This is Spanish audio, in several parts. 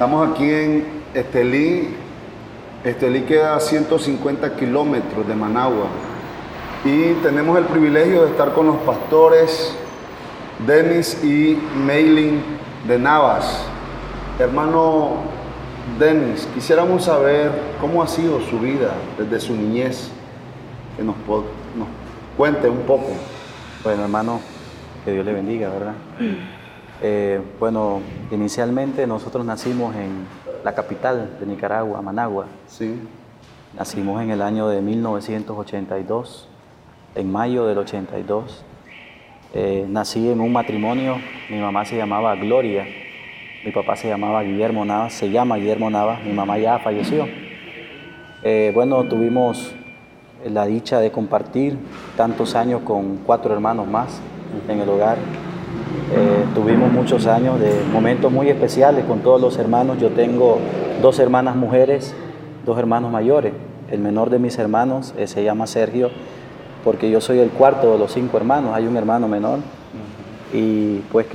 Estamos aquí en Estelí. Estelí queda a 150 kilómetros de Managua. Y tenemos el privilegio de estar con los pastores Denis y Meilin de Navas. Hermano Denis, quisiéramos saber cómo ha sido su vida desde su niñez, que nos cuente un poco. Bueno, hermano, que Dios le bendiga, ¿verdad? Bueno, inicialmente nosotros nacimos en la capital de Nicaragua, Managua. Sí. Nacimos en el año de 1982, en mayo del 82. Nací en un matrimonio, mi mamá se llamaba Gloria, mi papá se llamaba Guillermo Navas, se llama Guillermo Navas, mi mamá ya falleció. Bueno, tuvimos la dicha de compartir tantos años con 4 hermanos más en el hogar. Tuvimos muchos años de momentos muy especiales con todos los hermanos. Yo tengo 2 hermanas mujeres, 2 hermanos mayores. El menor de mis hermanos se llama Sergio, porque yo soy el cuarto de los 5 hermanos, hay un hermano menor. Y pues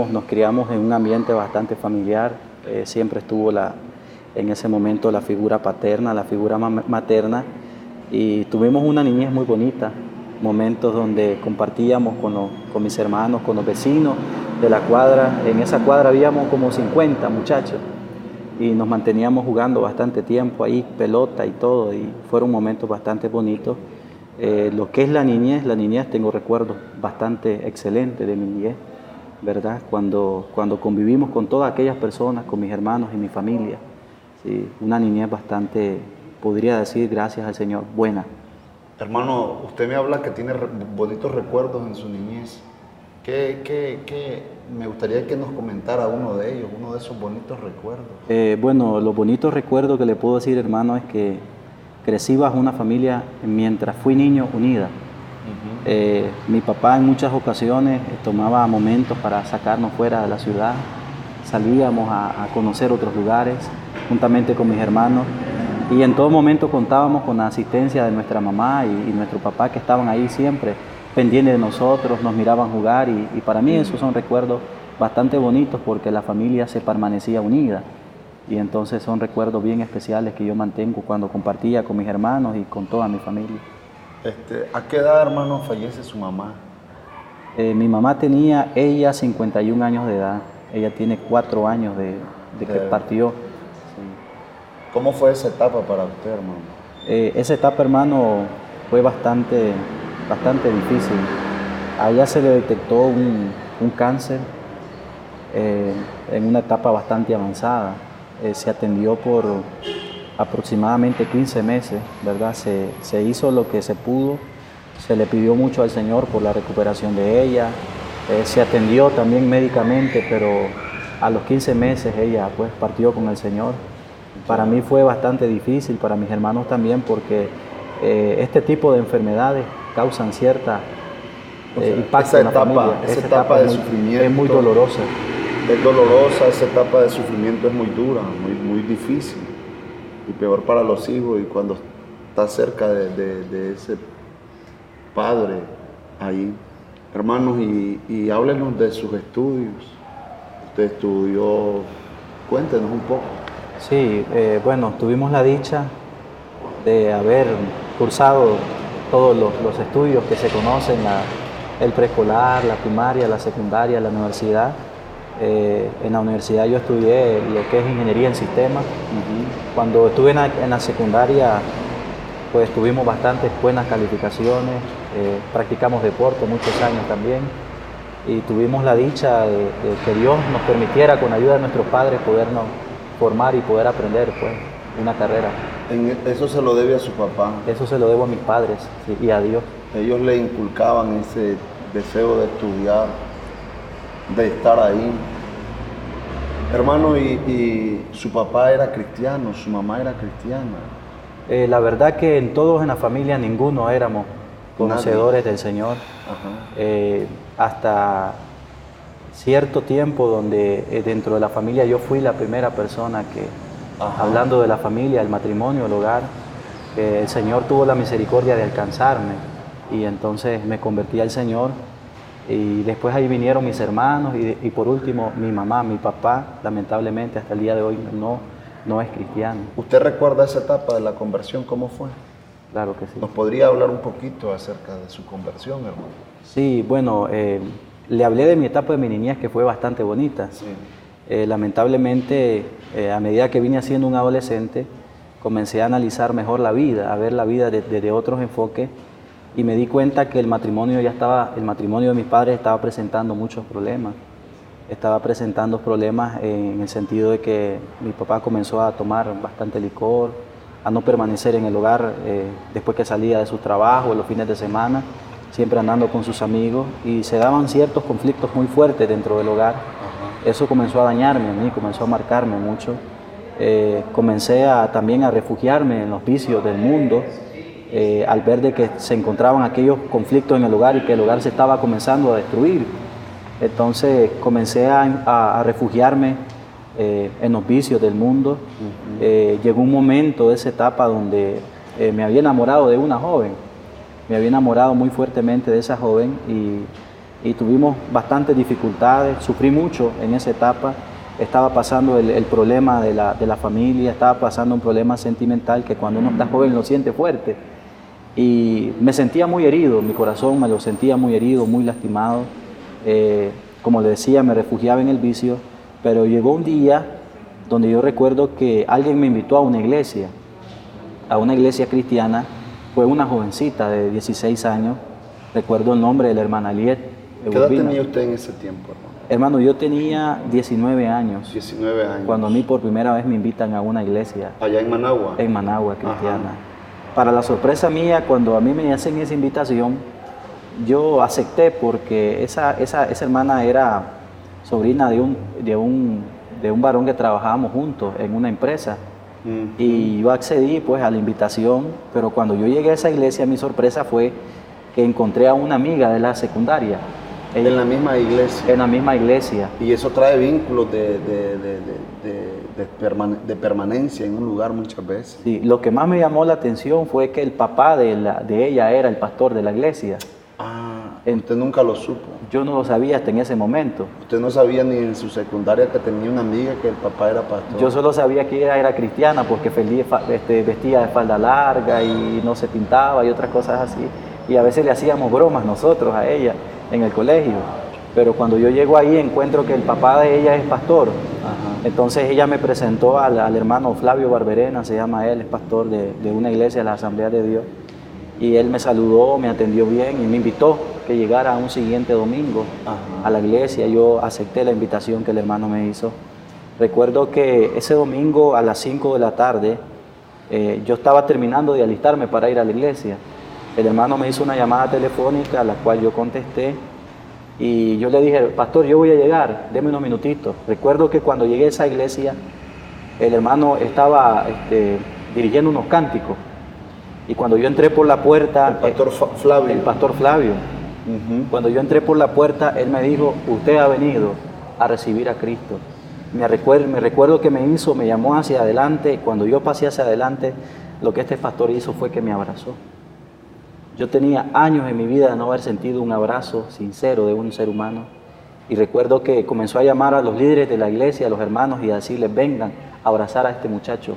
nos criamos en un ambiente bastante familiar. Siempre estuvo en ese momento la figura paterna, la figura materna, y tuvimos una niñez muy bonita, momentos donde compartíamos con mis hermanos, con los vecinos de la cuadra. En esa cuadra habíamos como 50 muchachos y nos manteníamos jugando bastante tiempo ahí, pelota y todo, y fueron momentos bastante bonitos. Lo que es la niñez tengo recuerdos bastante excelentes de mi niñez, ¿verdad? Cuando convivimos con todas aquellas personas, con mis hermanos y mi familia. Sí, una niñez bastante, podría decir, gracias al Señor, buena. Hermano, usted me habla que tiene bonitos recuerdos en su niñez. Me gustaría que nos comentara uno de ellos, uno de esos bonitos recuerdos. Bueno, los bonitos recuerdos que le puedo decir, hermano, es que crecí bajo una familia, mientras fui niño, unida. Mi papá en muchas ocasiones tomaba momentos para sacarnos fuera de la ciudad. Salíamos a conocer otros lugares juntamente con mis hermanos. Y en todo momento contábamos con la asistencia de nuestra mamá y nuestro papá, que estaban ahí siempre pendientes de nosotros, nos miraban jugar, y para mí esos son recuerdos bastante bonitos porque la familia se permanecía unida, y entonces son recuerdos bien especiales que yo mantengo cuando compartía con mis hermanos y con toda mi familia. ¿A qué edad, hermano, fallece su mamá? Mi mamá tenía 51 años de edad, ella tiene 4 años de que partió. ¿Cómo fue esa etapa para usted, hermano? Esa etapa, hermano, fue bastante difícil. A ella se le detectó un cáncer en una etapa bastante avanzada. Se atendió por aproximadamente 15 meses, ¿verdad? Se hizo lo que se pudo, se le pidió mucho al Señor por la recuperación de ella. Se atendió también médicamente, pero a los 15 meses ella pues partió con el Señor. Para mí fue bastante difícil, para mis hermanos también, porque este tipo de enfermedades causan cierta impacto en la familia. Esa etapa de sufrimiento es muy dolorosa. Es dolorosa, esa etapa de sufrimiento es muy dura, muy difícil. Y peor para los hijos, y cuando está cerca de ese padre ahí. Hermanos, y háblenos de sus estudios. Usted estudió, cuéntenos un poco. Sí, bueno, tuvimos la dicha de haber cursado todos los estudios que se conocen, el preescolar, la primaria, la secundaria, la universidad. En la universidad yo estudié lo que es ingeniería en sistemas. Cuando estuve en la secundaria, pues tuvimos bastantes buenas calificaciones, practicamos deporte muchos años también, y tuvimos la dicha de que Dios nos permitiera, con ayuda de nuestros padres, podernos formar y poder aprender pues una carrera. ¿Eso se lo debe a su papá? Eso se lo debo a mis padres, sí, y a Dios. Ellos le inculcaban ese deseo de estudiar, de estar ahí. Hermano, ¿y su papá era cristiano, su mamá era cristiana? La verdad que todos en la familia ninguno éramos conocedores del Señor. Hasta cierto tiempo donde dentro de la familia yo fui la primera persona que, hablando de la familia, el matrimonio, el hogar, el Señor tuvo la misericordia de alcanzarme, y entonces me convertí al Señor. Y después ahí vinieron mis hermanos y por último mi mamá, mi papá, lamentablemente hasta el día de hoy no es cristiano. ¿Usted recuerda esa etapa de la conversión? ¿Cómo fue? Claro que sí. ¿Nos podría hablar un poquito acerca de su conversión, hermano? Sí, bueno, le hablé de mi etapa de mi niñez que fue bastante bonita. Sí. Lamentablemente, a medida que vine siendo un adolescente, comencé a analizar mejor la vida, a ver la vida desde otros enfoques y me di cuenta que el matrimonio de mis padres estaba presentando muchos problemas. Estaba presentando problemas en el sentido de que mi papá comenzó a tomar bastante licor, a no permanecer en el hogar después que salía de su trabajo, los fines de semana, siempre andando con sus amigos y se daban ciertos conflictos muy fuertes dentro del hogar. Ajá. Eso comenzó a dañarme a mí, comenzó a marcarme mucho. Comencé también a refugiarme en los vicios del mundo al ver de que se encontraban aquellos conflictos en el hogar y que el hogar se estaba comenzando a destruir. Entonces comencé a refugiarme en los vicios del mundo. Llegó un momento de esa etapa donde me había enamorado de una joven. Me había enamorado muy fuertemente de esa joven y tuvimos bastantes dificultades. Sufrí mucho en esa etapa. Estaba pasando el problema de la familia, estaba pasando un problema sentimental que cuando uno está joven lo siente fuerte. Y me sentía muy herido, mi corazón me lo sentía muy herido, muy lastimado. Como le decía, me refugiaba en el vicio, pero llegó un día donde yo recuerdo que alguien me invitó a una iglesia cristiana. Fue una jovencita de 16 años, recuerdo el nombre de la hermana Liet. ¿Qué edad tenía usted en ese tiempo, hermano? Hermano, yo tenía 19 años. 19 años. Cuando a mí por primera vez me invitan a una iglesia. ¿Allá en Managua? En Managua, cristiana. Ajá. Para la sorpresa mía, cuando a mí me hacen esa invitación, yo acepté porque esa hermana era sobrina de un varón que trabajábamos juntos en una empresa. Y yo accedí pues a la invitación, pero cuando yo llegué a esa iglesia, mi sorpresa fue que encontré a una amiga de la secundaria. ¿En la misma iglesia? En la misma iglesia. Y eso trae vínculos de permanencia en un lugar muchas veces. Sí, lo que más me llamó la atención fue que el papá de ella era el pastor de la iglesia. Usted nunca lo supo. Yo no lo sabía hasta en ese momento. ¿Usted no sabía ni en su secundaria que tenía una amiga que el papá era pastor? Yo solo sabía que ella era cristiana porque vestía de falda larga y no se pintaba y otras cosas así. Y a veces le hacíamos bromas nosotros a ella en el colegio. Pero cuando yo llego ahí encuentro que el papá de ella es pastor. Ajá. Entonces ella me presentó al hermano Flavio Barberena, se llama él, es pastor de una iglesia de la Asamblea de Dios. Y él me saludó, me atendió bien y me invitó que llegara un siguiente domingo a la iglesia. Yo acepté la invitación que el hermano me hizo. Recuerdo que ese domingo a las 5 de la tarde yo estaba terminando de alistarme para ir a la iglesia. El hermano me hizo una llamada telefónica a la cual yo contesté y yo le dije, pastor, yo voy a llegar, deme unos minutitos. Recuerdo que cuando llegué a esa iglesia, el hermano estaba dirigiendo unos cánticos. Y cuando yo entré por la puerta... El pastor Flavio. Cuando yo entré por la puerta, él me dijo, usted ha venido a recibir a Cristo. Me recuerdo que me llamó hacia adelante. Cuando yo pasé hacia adelante, lo que este pastor hizo fue que me abrazó. Yo tenía años en mi vida de no haber sentido un abrazo sincero de un ser humano. Y recuerdo que comenzó a llamar a los líderes de la iglesia, a los hermanos, y a decirles, vengan a abrazar a este muchacho.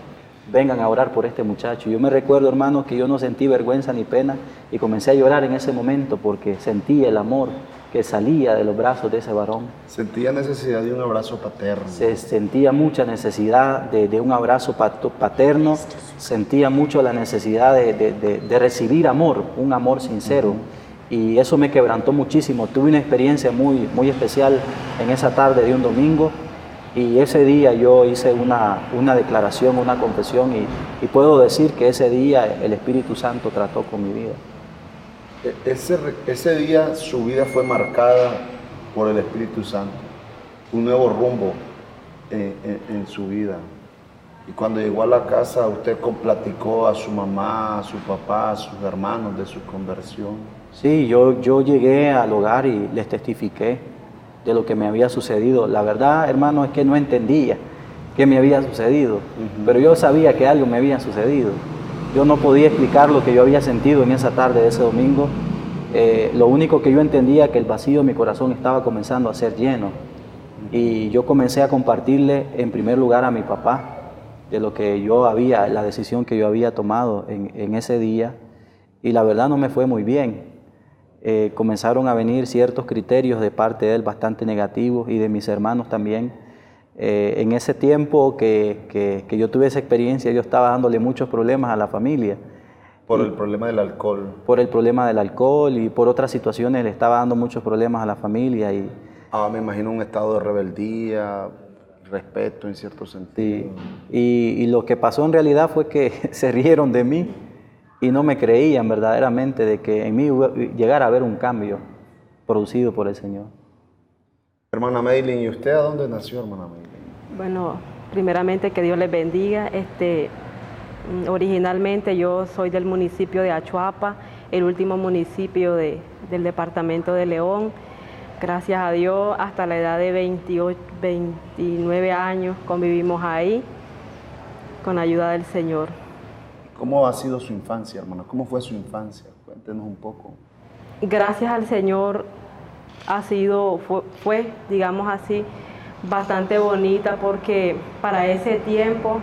Vengan a orar por este muchacho. Yo me recuerdo, hermanos, que yo no sentí vergüenza ni pena y comencé a llorar en ese momento porque sentí el amor que salía de los brazos de ese varón. Sentía necesidad de un abrazo paterno. Se sentía mucha necesidad de un abrazo paterno, sentía mucho la necesidad de recibir amor, un amor sincero. Y eso me quebrantó muchísimo. Tuve una experiencia muy, muy especial en esa tarde de un domingo. Y ese día yo hice una declaración, una confesión y puedo decir que ese día el Espíritu Santo trató con mi vida. Ese día su vida fue marcada por el Espíritu Santo, un nuevo rumbo en su vida. Y cuando llegó a la casa usted platicó a su mamá, a su papá, a sus hermanos de su conversión. Sí, yo llegué al hogar y les testifiqué de lo que me había sucedido. La verdad, hermano, es que no entendía qué me había sucedido, pero yo sabía que algo me había sucedido. Yo no podía explicar lo que yo había sentido en esa tarde de ese domingo, lo único que yo entendía que el vacío de mi corazón estaba comenzando a ser lleno. Y yo comencé a compartirle en primer lugar a mi papá de lo que yo había, la decisión que yo había tomado en ese día. Y la verdad no me fue muy bien. Comenzaron a venir ciertos criterios de parte de él bastante negativos y de mis hermanos también. En ese tiempo que yo tuve esa experiencia, yo estaba dándole muchos problemas a la familia. Por el problema del alcohol. Por el problema del alcohol y por otras situaciones le estaba dando muchos problemas a la familia. Me imagino un estado de rebeldía, respeto en cierto sentido. Sí. Y lo que pasó en realidad fue que se rieron de mí y no me creían verdaderamente de que en mí llegara a haber un cambio producido por el Señor. Hermana Maylin, ¿y usted a dónde nació, hermana Maylin? Bueno, primeramente que Dios les bendiga. Originalmente yo soy del municipio de Achuapa, el último municipio del departamento de León. Gracias a Dios, hasta la edad de 29 años convivimos ahí, con ayuda del Señor. ¿Cómo ha sido su infancia, hermana? ¿Cómo fue su infancia? Cuéntenos un poco. Gracias al Señor fue, digamos así, bastante bonita, porque para ese tiempo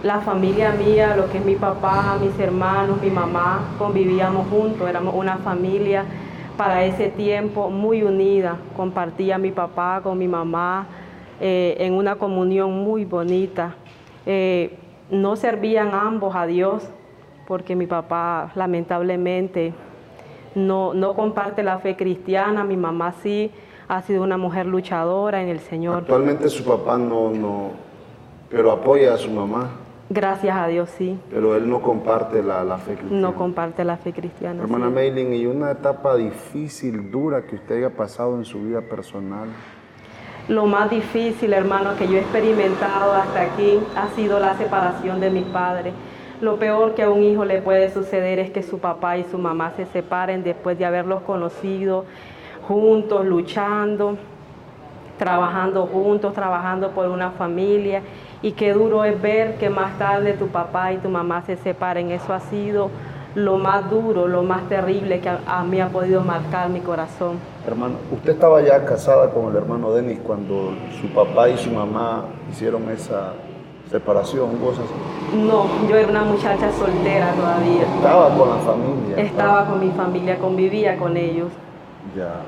la familia mía, lo que es mi papá, mis hermanos, mi mamá, convivíamos juntos, éramos una familia para ese tiempo muy unida. Compartía mi papá con mi mamá en una comunión muy bonita. No servían ambos a Dios, porque mi papá lamentablemente no comparte la fe cristiana, mi mamá sí, ha sido una mujer luchadora en el Señor. Actualmente su papá pero apoya a su mamá. Gracias a Dios, sí. Pero él no comparte la fe cristiana. No comparte la fe cristiana. Hermana sí. Maylin, ¿y una etapa difícil, dura que usted haya pasado en su vida personal? Lo más difícil, hermano, que yo he experimentado hasta aquí ha sido la separación de mis padres. Lo peor que a un hijo le puede suceder es que su papá y su mamá se separen después de haberlos conocido juntos, luchando, trabajando juntos, trabajando por una familia. Y qué duro es ver que más tarde tu papá y tu mamá se separen. Eso ha sido lo más duro, lo más terrible que a mí ha podido marcar mi corazón. Hermano, ¿usted estaba ya casada con el hermano Denis cuando su papá y su mamá hicieron esa separación, cosas así? No, yo era una muchacha soltera todavía. ¿Estaba con la familia? Estaba con mi familia, convivía con ellos. Ya.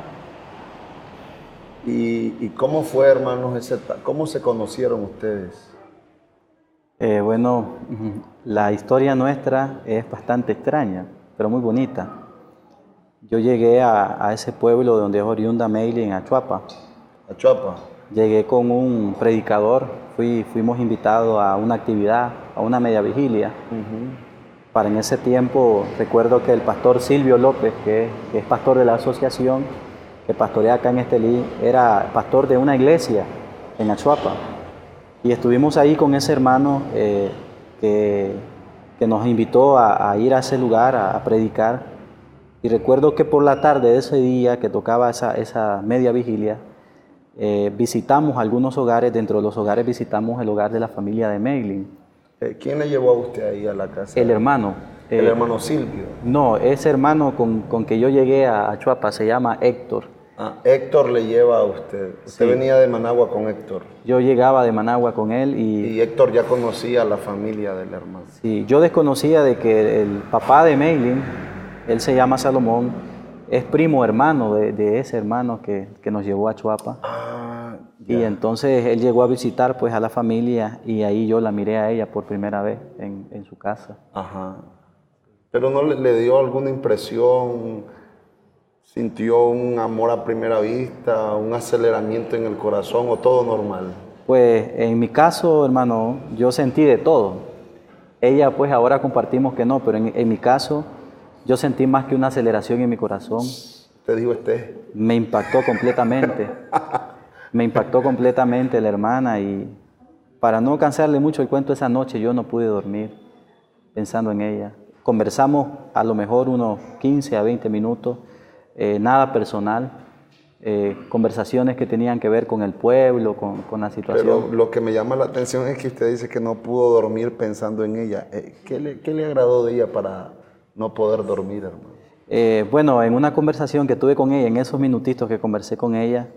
¿Y cómo fue, hermanos, cómo se conocieron ustedes? Bueno, la historia nuestra es bastante extraña, pero muy bonita. Yo llegué a ese pueblo donde es oriunda Maylin, en Achuapa. ¿Achuapa? Llegué con un predicador, fuimos invitados a una actividad, a una media vigilia. Para en ese tiempo, recuerdo que el pastor Silvio López, que es pastor de la asociación, que pastorea acá en Estelí, era pastor de una iglesia en Achuapa. Y estuvimos ahí con ese hermano que nos invitó a ir a ese lugar a predicar. Y recuerdo que por la tarde de ese día que tocaba esa media vigilia, visitamos algunos hogares. Dentro de los hogares visitamos el hogar de la familia de Maylin. ¿Quién le llevó a usted ahí a la casa? El hermano. ¿El hermano Silvio? No, ese hermano con que yo llegué a Achuapa se llama Héctor. Héctor le lleva a usted. Usted venía de Managua con Héctor. Yo llegaba de Managua con él y Héctor ya conocía a la familia del hermano. Sí, yo desconocía de que el papá de Maylin, él se llama Salomón, es primo hermano de ese hermano que nos llevó a Achuapa. Y entonces él llegó a visitar pues a la familia y ahí yo la miré a ella por primera vez en su casa. Ajá. Pero ¿no le dio alguna impresión? ¿Sintió un amor a primera vista, un aceleramiento en el corazón o todo normal? Pues en mi caso, hermano, yo sentí de todo. Ella pues ahora compartimos que no, pero en mi caso yo sentí más que una aceleración en mi corazón. ¿Te dijo Me impactó completamente. Me impactó completamente la hermana y para no cansarle mucho el cuento esa noche yo no pude dormir pensando en ella. Conversamos a lo mejor unos 15 a 20 minutos. Nada personal, conversaciones que tenían que ver con el pueblo, con la situación. Pero lo que me llama la atención es que usted dice que no pudo dormir pensando en ella. ¿Qué le agradó de ella para no poder dormir, hermano? Bueno, en una conversación que tuve con ella, en esos minutitos que conversé con ella,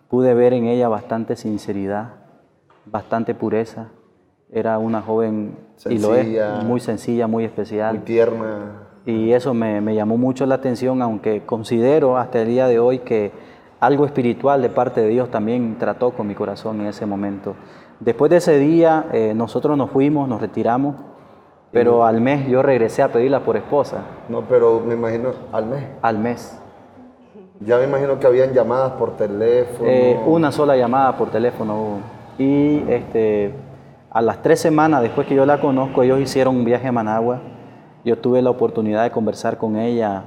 pude ver en ella bastante sinceridad, bastante pureza. Era una joven, y lo Sencilla, es, muy sencilla, muy especial. muy tierna. Y eso me llamó mucho la atención, aunque considero hasta el día de hoy que algo espiritual de parte de Dios también trató con mi corazón en ese momento. Después de ese día, nosotros nos fuimos, nos retiramos, pero al mes yo regresé a pedirla por esposa. No, pero me imagino, al mes. Al mes. Ya me imagino que habían llamadas por teléfono. Una sola llamada por teléfono hubo. Y a las 3 semanas después que yo la conozco, ellos hicieron un viaje a Managua. Yo tuve la oportunidad de conversar con ella,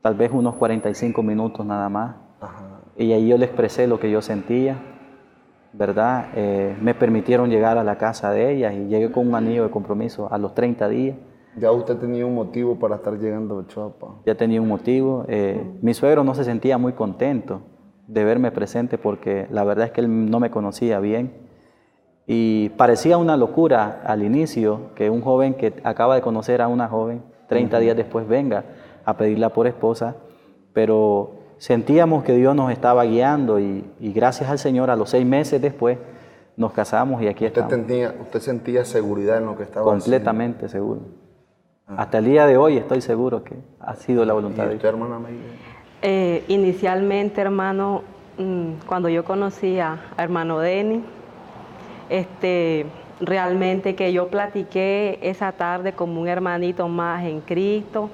tal vez unos 45 minutos nada más. Ajá. Y ahí yo le expresé lo que yo sentía, ¿verdad? Me permitieron llegar a la casa de ella y llegué con un anillo de compromiso a los 30 días. Ya usted tenía un motivo para estar llegando a Choapa. Ya tenía un motivo. Mi suegro no se sentía muy contento de verme presente porque la verdad es que él no me conocía bien. Y parecía una locura al inicio que un joven que acaba de conocer a una joven, 30 días después venga a pedirla por esposa, pero sentíamos que Dios nos estaba guiando y gracias al Señor a los 6 meses después nos casamos y aquí estamos. ¿Usted sentía seguridad en lo que estaba Completamente seguro. Hasta el día de hoy estoy seguro que ha sido la voluntad de haciendo? ¿Y Dios. usted, hermana María? Inicialmente, hermano, cuando yo conocí a hermano Denis, realmente que yo platiqué esa tarde como un hermanito más en Cristo,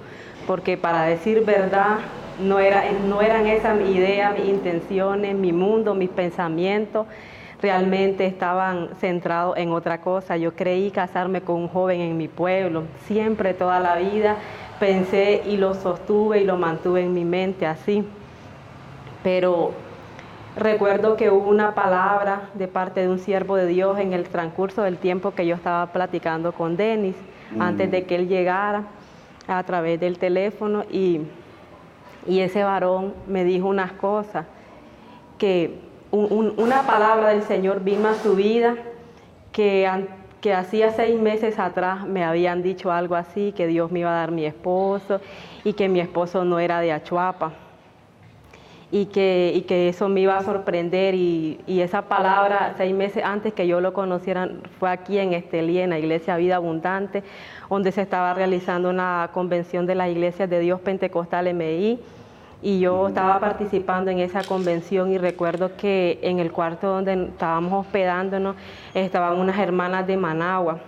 porque para decir verdad, no eran esas mis ideas, mis intenciones, mi mundo, mis pensamientos, realmente estaban centrados en otra cosa. Yo creí casarme con un joven en mi pueblo, siempre, toda la vida, pensé y lo sostuve y lo mantuve en mi mente así, pero recuerdo que hubo una palabra de parte de un siervo de Dios en el transcurso del tiempo que yo estaba platicando con Denis, antes de que él llegara a través del teléfono, y ese varón me dijo unas cosas, que una palabra del Señor vino a su vida, que hacía 6 meses atrás me habían dicho algo así, que Dios me iba a dar mi esposo y que mi esposo no era de Achuapa. Y que eso me iba a sorprender, y esa palabra 6 meses antes que yo lo conociera fue aquí en Estelí, en la Iglesia Vida Abundante, donde se estaba realizando una convención de las Iglesias de Dios Pentecostal MI, y yo estaba participando en esa convención, y recuerdo que en el cuarto donde estábamos hospedándonos estaban unas hermanas de Managua,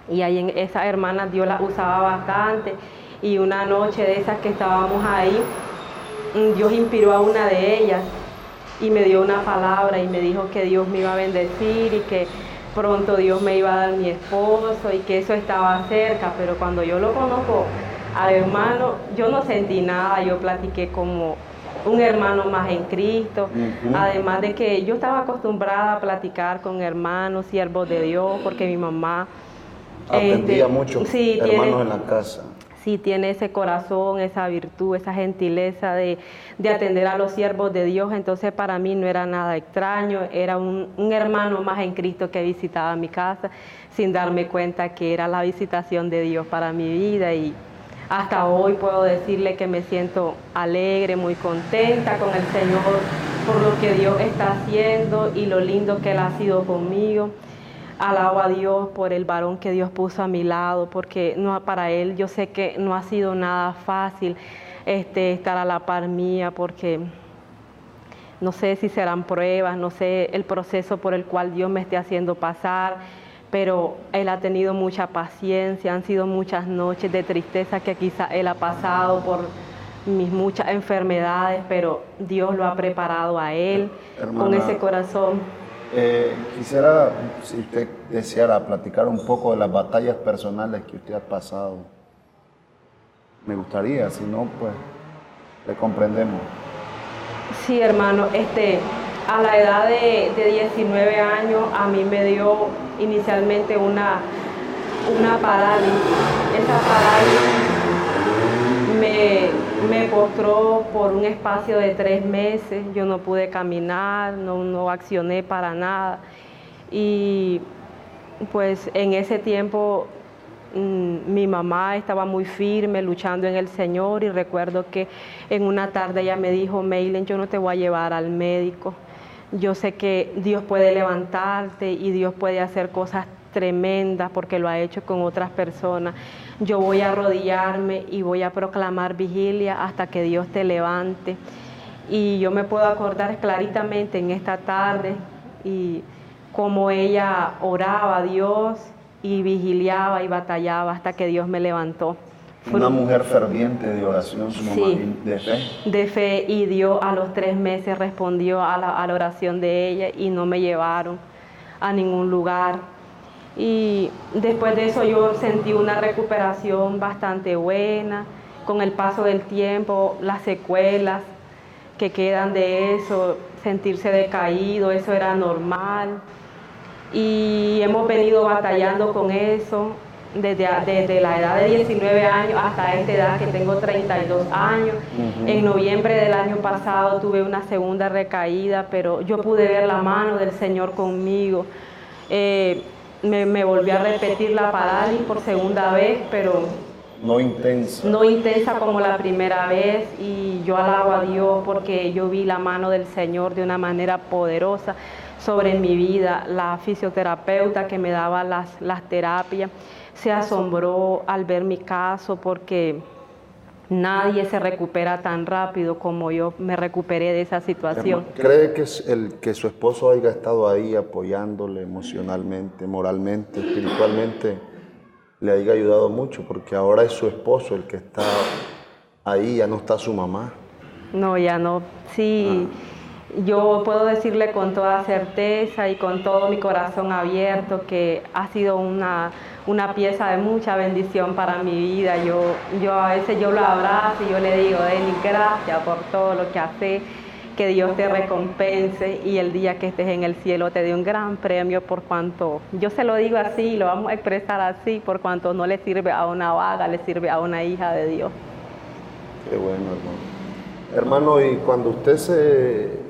y ahí en esas hermanas Dios las usaba bastante, y una noche de esas que estábamos ahí, Dios inspiró a una de ellas y me dio una palabra y me dijo que Dios me iba a bendecir y que pronto Dios me iba a dar mi esposo y que eso estaba cerca. Pero cuando yo lo conozco al hermano, yo no sentí nada, yo platiqué como un hermano más en Cristo, además de que yo estaba acostumbrada a platicar con hermanos, siervos de Dios, porque mi mamá Atendía muchos sí, hermanos en la casa. Sí, tiene ese corazón, esa virtud, esa gentileza de atender a los siervos de Dios. Entonces para mí no era nada extraño, era un hermano más en Cristo que visitaba mi casa sin darme cuenta que era la visitación de Dios para mi vida, y hasta hoy puedo decirle que me siento alegre, muy contenta con el Señor por lo que Dios está haciendo y lo lindo que Él ha sido conmigo. Alabo a Dios por el varón que Dios puso a mi lado, porque para él yo sé que no ha sido nada fácil estar a la par mía, porque no sé si serán pruebas, no sé el proceso por el cual Dios me esté haciendo pasar, pero él ha tenido mucha paciencia, han sido muchas noches de tristeza que quizá él ha pasado por mis muchas enfermedades, pero Dios lo ha preparado a él. Hermana, con ese corazón. Quisiera, si usted deseara, platicar un poco de las batallas personales que usted ha pasado. Me gustaría, si no, pues, le comprendemos. Sí, hermano, a la edad de 19 años a mí me dio inicialmente una parálisis. Esa parálisis me postró por un espacio de 3 meses, yo no pude caminar, no accioné para nada, y pues en ese tiempo mi mamá estaba muy firme, luchando en el Señor, y recuerdo que en una tarde ella me dijo: Meilen, yo no te voy a llevar al médico. Yo sé que Dios puede levantarte y Dios puede hacer cosas tremendas porque lo ha hecho con otras personas. Yo voy a arrodillarme y voy a proclamar vigilia hasta que Dios te levante. Y yo me puedo acordar claritamente en esta tarde y cómo ella oraba a Dios y vigiliaba y batallaba hasta que Dios me levantó. Una mujer ferviente de oración, su mamá, Sí, de fe. de fe, y Dios a los 3 meses respondió a la oración de ella y no me llevaron a ningún lugar. Y después de eso yo sentí una recuperación bastante buena. Con el paso del tiempo, las secuelas que quedan de eso, sentirse decaído, eso era normal. Y hemos venido batallando con eso desde la edad de 19 años hasta esta edad que tengo 32 años. En noviembre del año pasado tuve una segunda recaída, pero yo pude ver la mano del Señor conmigo. Me volví a repetir la parálisis por segunda vez, pero No intensa. no intensa como la primera vez, y yo alabo a Dios porque yo vi la mano del Señor de una manera poderosa sobre mi vida. La fisioterapeuta que me daba las terapias se asombró al ver mi caso, porque nadie se recupera tan rápido como yo me recuperé de esa situación. ¿Cree que su esposo haya estado ahí apoyándole emocionalmente, moralmente, espiritualmente, le haya ayudado mucho? Porque ahora es su esposo el que está ahí, ya no está su mamá. No, ya no. Sí, yo puedo decirle con toda certeza y con todo mi corazón abierto que ha sido una pieza de mucha bendición para mi vida. Yo a veces yo lo abrazo y yo le digo: Denis, gracias por todo lo que haces, que Dios te recompense y el día que estés en el cielo te dé un gran premio, por cuanto, yo se lo digo así, lo vamos a expresar así, por cuanto no le sirve a una vaga, le sirve a una hija de Dios. Qué bueno, hermano. Hermano, y cuando usted se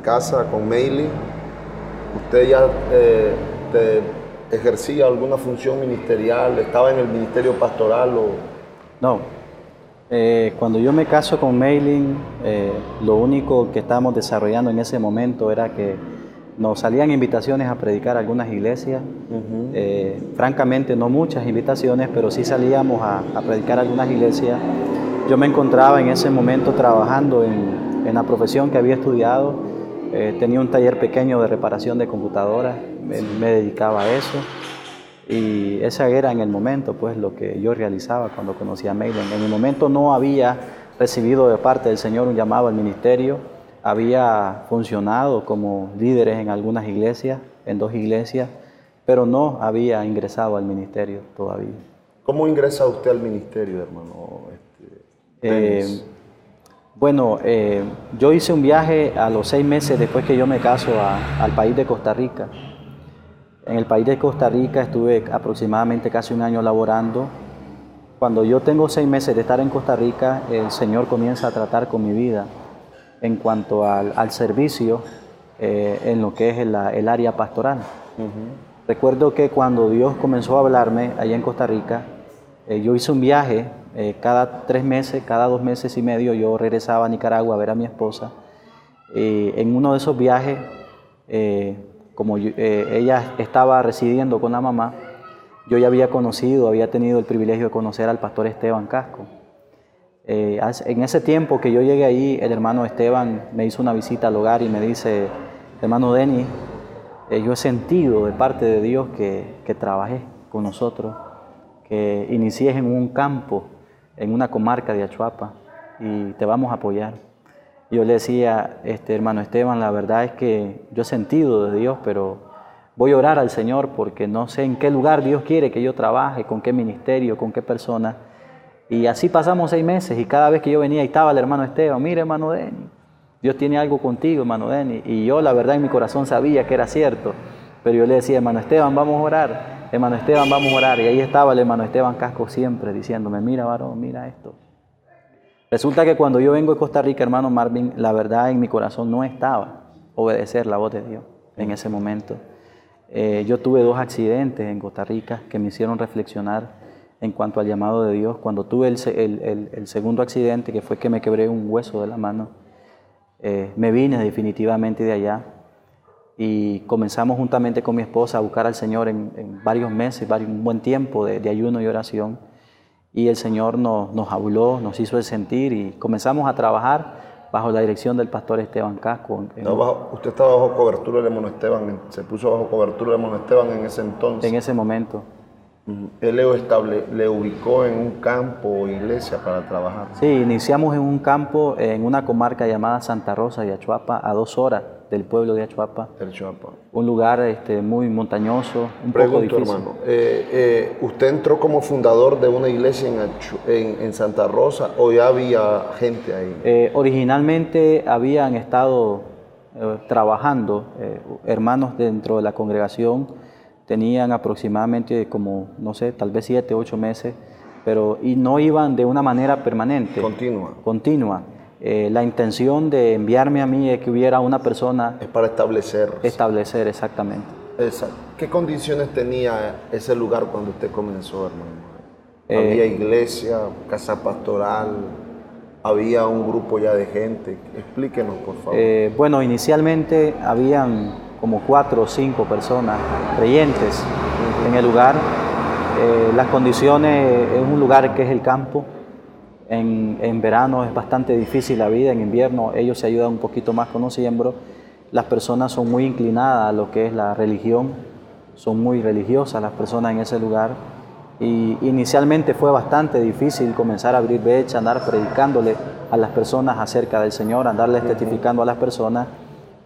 casa con Meilen, ¿usted ya ejercía alguna función ministerial? ¿Estaba en el ministerio pastoral o...? No. Cuando yo me caso con Meilen, lo único que estábamos desarrollando en ese momento era que nos salían invitaciones a predicar a algunas iglesias. Francamente, no muchas invitaciones, pero sí salíamos a predicar a algunas iglesias. Yo me encontraba en ese momento trabajando en la profesión que había estudiado. Tenía un taller pequeño de reparación de computadoras, me dedicaba a eso. Y ese era en el momento, pues, lo que yo realizaba cuando conocí a Meilen. En el momento no había recibido de parte del Señor un llamado al ministerio. Había funcionado como líderes en algunas iglesias, en 2 iglesias, pero no había ingresado al ministerio todavía. ¿Cómo ingresa usted al ministerio, hermano? Bueno, yo hice un viaje a los 6 meses después que yo me caso al país de Costa Rica. En el país de Costa Rica estuve aproximadamente casi un año laborando. Cuando yo tengo 6 meses de estar en Costa Rica, el Señor comienza a tratar con mi vida en cuanto al servicio en lo que es el área pastoral. Recuerdo que cuando Dios comenzó a hablarme allá en Costa Rica, yo hice un viaje cada 3 meses, cada 2 meses y medio, yo regresaba a Nicaragua a ver a mi esposa. En uno de esos viajes, como ella estaba residiendo con la mamá, yo ya había tenido el privilegio de conocer al pastor Esteban Casco. En ese tiempo que yo llegué ahí, el hermano Esteban me hizo una visita al hogar y me dice: hermano Denis, yo he sentido de parte de Dios que trabajes con nosotros, que inicies en un campo, en una comarca de Achuapa, y te vamos a apoyar. Yo le decía: hermano Esteban, la verdad es que yo he sentido de Dios, pero voy a orar al Señor porque no sé en qué lugar Dios quiere que yo trabaje, con qué ministerio, con qué persona. Y así pasamos 6 meses, y cada vez que yo venía ahí estaba el hermano Esteban: mire, hermano Denis, Dios tiene algo contigo, hermano Denis. Y yo la verdad en mi corazón sabía que era cierto, pero yo le decía: hermano Esteban, vamos a orar, hermano Esteban, vamos a orar. Y ahí estaba el hermano Esteban Casco siempre diciéndome: mira, varón, mira esto. Resulta que cuando yo vengo de Costa Rica, hermano Marvin, la verdad en mi corazón no estaba obedecer la voz de Dios en ese momento. Yo tuve 2 accidentes en Costa Rica que me hicieron reflexionar en cuanto al llamado de Dios. Cuando tuve el segundo accidente, que fue que me quebré un hueso de la mano, me vine definitivamente de allá y comenzamos juntamente con mi esposa a buscar al Señor en varios meses, un buen tiempo de ayuno y oración. Y el Señor nos habló, nos hizo el sentir y comenzamos a trabajar bajo la dirección del pastor Esteban Casco. Usted estaba bajo cobertura del hermano Esteban, se puso bajo cobertura del hermano Esteban en ese entonces. En ese momento. Él le ubicó en un campo o iglesia para trabajar. Sí, iniciamos en un campo en una comarca llamada Santa Rosa de Achuapa, a 2 horas del pueblo de Achuapa. Un lugar muy montañoso, un poco difícil. Hermano, ¿usted entró como fundador de una iglesia en Santa Rosa o ya había gente ahí? Originalmente habían estado trabajando hermanos dentro de la congregación. Tenían aproximadamente como, no sé, tal vez 7, 8 meses, y no iban de una manera permanente. Continua. La intención de enviarme a mí es que hubiera una persona... Es para establecer. Establecer, exactamente. Exacto. ¿Qué condiciones tenía ese lugar cuando usted comenzó, hermano? ¿Había iglesia, casa pastoral? ¿Había un grupo ya de gente? Explíquenos, por favor. Bueno, inicialmente habían como 4 o 5 personas creyentes en el lugar. Las condiciones, es un lugar que es el campo. En verano es bastante difícil la vida, en invierno ellos se ayudan un poquito más con los siembros. Las personas son muy inclinadas a lo que es la religión, son muy religiosas las personas en ese lugar. Y inicialmente fue bastante difícil comenzar a abrir brecha, andar predicándole a las personas acerca del Señor, andarles testificando a las personas.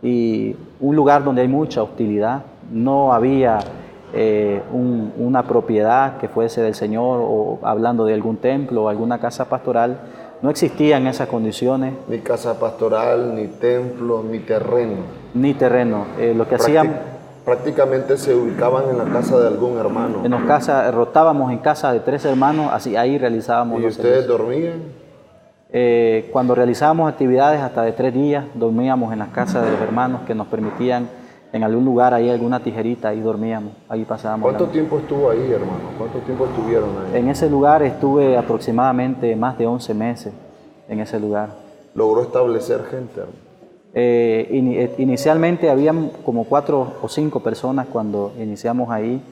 Y un lugar donde hay mucha hostilidad, no había una propiedad que fuese del Señor, o hablando de algún templo o alguna casa pastoral, no existían esas condiciones. Ni casa pastoral, ni templo, ni terreno. Ni terreno. Lo que hacían... Prácticamente se ubicaban en la casa de algún hermano. Rotábamos en casa de 3 hermanos, así ahí realizábamos los servicios. ¿Y ustedes dormían? Cuando realizábamos actividades hasta de 3 días, dormíamos en las casas de los hermanos que nos permitían en algún lugar, ahí alguna tijerita, ahí dormíamos, ahí pasábamos. ¿Cuánto tiempo estuvo ahí, hermano? ¿Cuánto tiempo estuvieron ahí? En ese lugar estuve aproximadamente más de 11 meses, en ese lugar. ¿Logró establecer gente, hermano? Inicialmente habían como 4 o 5 personas cuando iniciamos ahí.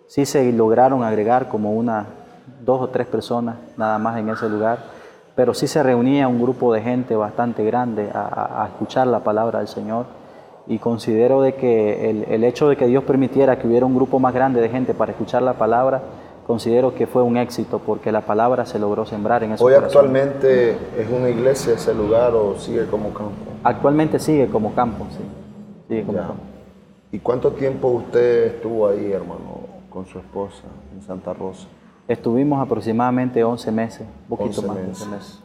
Sí se lograron agregar como 2 o 3 personas nada más en ese lugar, pero sí se reunía un grupo de gente bastante grande a escuchar la palabra del Señor. Y considero de que el hecho de que Dios permitiera que hubiera un grupo más grande de gente para escuchar la palabra, considero que fue un éxito porque la palabra se logró sembrar en esos corazones. ¿Hoy actualmente es una iglesia ese lugar o sigue como campo? Actualmente sigue como campo, sí. Sigue como campo. ¿Y cuánto tiempo usted estuvo ahí, hermano, con su esposa en Santa Rosa? Estuvimos aproximadamente 11 meses, un poquito más de 11 meses.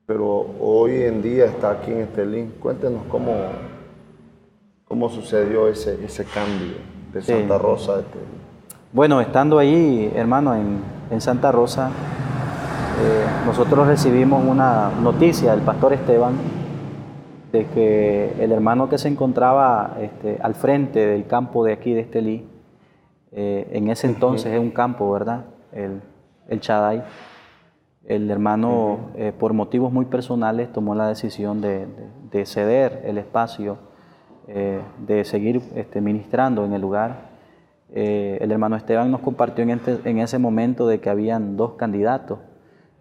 Pero hoy en día está aquí en Estelí. Cuéntenos cómo sucedió ese cambio de Santa Rosa a Estelí. Bueno, estando ahí, hermano, en Santa Rosa, nosotros recibimos una noticia del pastor Esteban de que el hermano que se encontraba al frente del campo de aquí de Estelí, en ese entonces es un campo, ¿verdad? El Chaday. El hermano, por motivos muy personales, tomó la decisión de ceder el espacio, de seguir ministrando en el lugar. El hermano Esteban nos compartió en ese momento de que habían 2 candidatos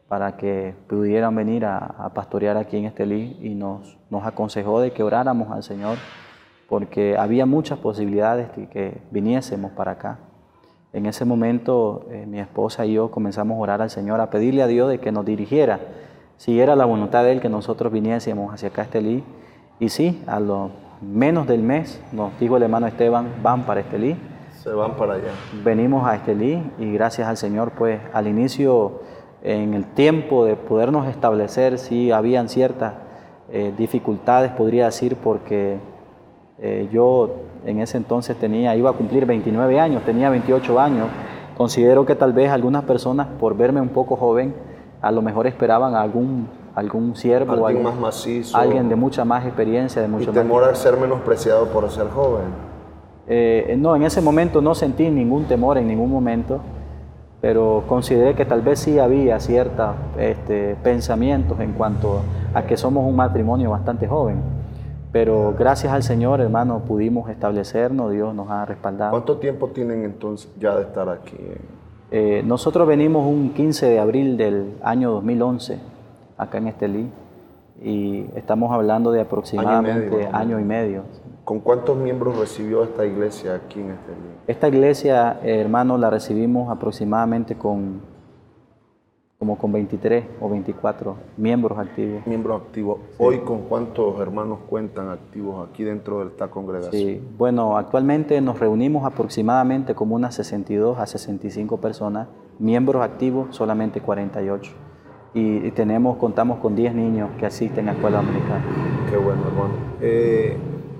para que pudieran venir a pastorear aquí en Estelí, y nos aconsejó de que oráramos al Señor porque había muchas posibilidades de que viniésemos para acá. En ese momento mi esposa y yo comenzamos a orar al Señor, a pedirle a Dios de que nos dirigiera, si era la voluntad de Él que nosotros viniésemos hacia acá a Estelí. Y sí, a lo menos del mes nos dijo el hermano Esteban, van para Estelí. Se van para allá. Venimos a Estelí y gracias al Señor, pues al inicio, en el tiempo de podernos establecer, sí habían ciertas dificultades, podría decir, porque yo en ese entonces iba a cumplir 29 años, tenía 28 años. Considero que tal vez algunas personas, por verme un poco joven, a lo mejor esperaban a algún siervo, alguien más macizo, alguien de mucha más experiencia, de mucho y temor a ser menospreciado por ser joven. No, en ese momento no sentí ningún temor en ningún momento, pero consideré que tal vez sí había ciertos pensamientos en cuanto a que somos un matrimonio bastante joven. Pero gracias al Señor, hermano, pudimos establecernos, Dios nos ha respaldado. ¿Cuánto tiempo tienen entonces ya de estar aquí? Nosotros venimos un 15 de abril del año 2011, acá en Estelí, y estamos hablando de aproximadamente año y medio. ¿Con cuántos miembros recibió esta iglesia aquí en Estelí? Esta iglesia, hermano, la recibimos aproximadamente como con 23 o 24 miembros activos. Miembros activos. Sí. Hoy, ¿con cuántos hermanos cuentan activos aquí dentro de esta congregación? Sí, bueno, actualmente nos reunimos aproximadamente como unas 62 a 65 personas, miembros activos solamente 48. Y contamos con 10 niños que asisten a escuela americana. Qué bueno, hermano.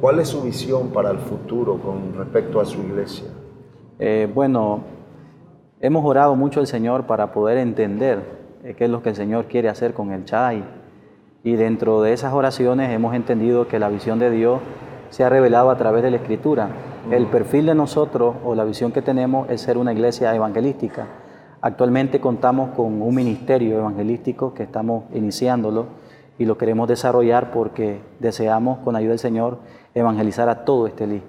¿Cuál es su visión para el futuro con respecto a su iglesia? Bueno, hemos orado mucho al Señor para poder entender qué es lo que el Señor quiere hacer con el Chai. Y dentro de esas oraciones hemos entendido que la visión de Dios se ha revelado a través de la Escritura. El perfil de nosotros o la visión que tenemos es ser una iglesia evangelística. Actualmente contamos con un ministerio evangelístico que estamos iniciándolo y lo queremos desarrollar porque deseamos, con ayuda del Señor, evangelizar a todo Estelí,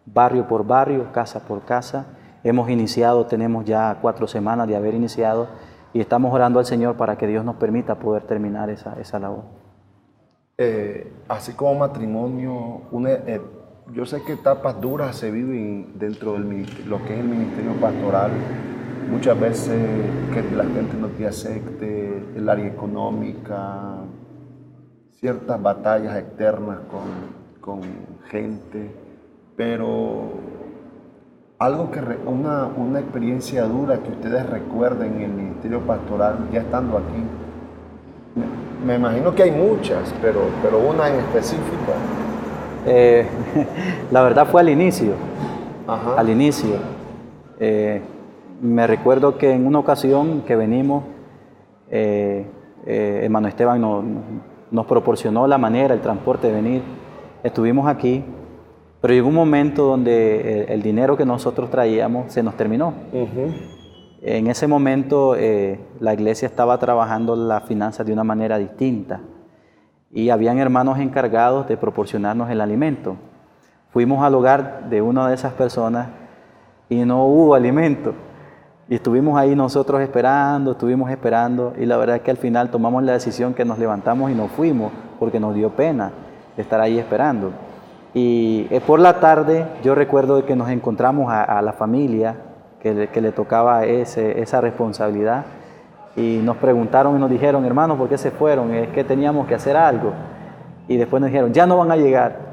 barrio por barrio, casa por casa. Hemos iniciado, tenemos ya 4 semanas de haber iniciado y estamos orando al Señor para que Dios nos permita poder terminar esa labor. Así como matrimonio, yo sé que etapas duras se viven dentro del ministerio, lo que es el ministerio pastoral. Muchas veces que la gente no te acepte, el área económica, ciertas batallas externas con gente, pero algo una experiencia dura que ustedes recuerden en el ministerio pastoral ya estando aquí. Me imagino que hay muchas, pero una en específico. La verdad fue al inicio. Ajá. Al inicio. Me recuerdo que en una ocasión que venimos, hermano Esteban nos proporcionó la manera, el transporte de venir. Estuvimos aquí, pero llegó un momento donde el dinero que nosotros traíamos se nos terminó. En ese momento la iglesia estaba trabajando las finanzas de una manera distinta y habían hermanos encargados de proporcionarnos el alimento. Fuimos al hogar de una de esas personas y no hubo alimento. Y estuvimos ahí nosotros estuvimos esperando y la verdad es que al final tomamos la decisión que nos levantamos y nos fuimos porque nos dio pena estar ahí esperando. Y por la tarde yo recuerdo que nos encontramos a la familia que le tocaba esa responsabilidad y nos preguntaron y nos dijeron, hermanos, ¿por qué se fueron? Es que teníamos que hacer algo. Y después nos dijeron, ya no van a llegar.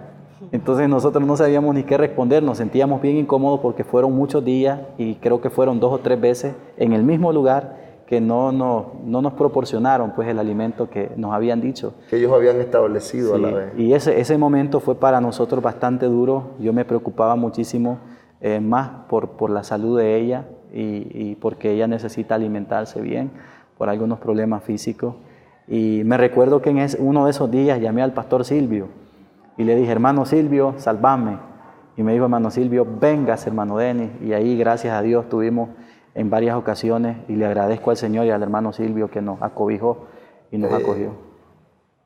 Entonces nosotros no sabíamos ni qué responder, nos sentíamos bien incómodos porque fueron muchos días y creo que fueron 2 o 3 veces en el mismo lugar que no nos proporcionaron pues el alimento que nos habían dicho. Que ellos habían establecido, sí, a la vez. Y ese momento fue para nosotros bastante duro. Yo me preocupaba muchísimo más por la salud de ella y porque ella necesita alimentarse bien por algunos problemas físicos. Y me recuerdo que en uno de esos días llamé al pastor Silvio y le dije, hermano Silvio, salvame. Y me dijo, hermano Silvio, vengas, hermano Denis. Y ahí, gracias a Dios, estuvimos en varias ocasiones y le agradezco al Señor y al hermano Silvio que nos acobijó y nos acogió.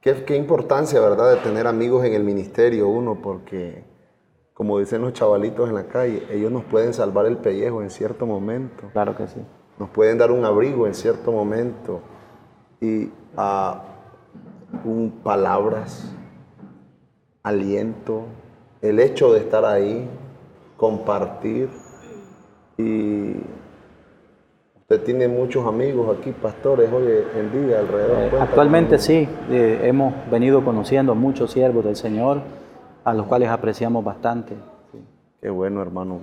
Qué importancia, ¿verdad?, de tener amigos en el ministerio uno, porque, como dicen los chavalitos en la calle, ellos nos pueden salvar el pellejo en cierto momento. Claro que sí. Nos pueden dar un abrigo en cierto momento y palabras, aliento, el hecho de estar ahí, compartir. Y usted tiene muchos amigos aquí, pastores, hoy en día alrededor. Actualmente sí, hemos venido conociendo muchos siervos del Señor, a los cuales apreciamos bastante. Sí. Qué bueno, hermano.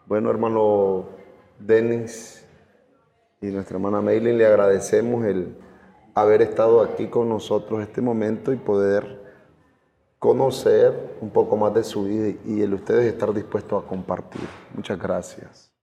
Bueno, hermano Denis y nuestra hermana Maylin, le agradecemos el haber estado aquí con nosotros este momento y poder conocer un poco más de su vida y el ustedes estar dispuestos a compartir. Muchas gracias.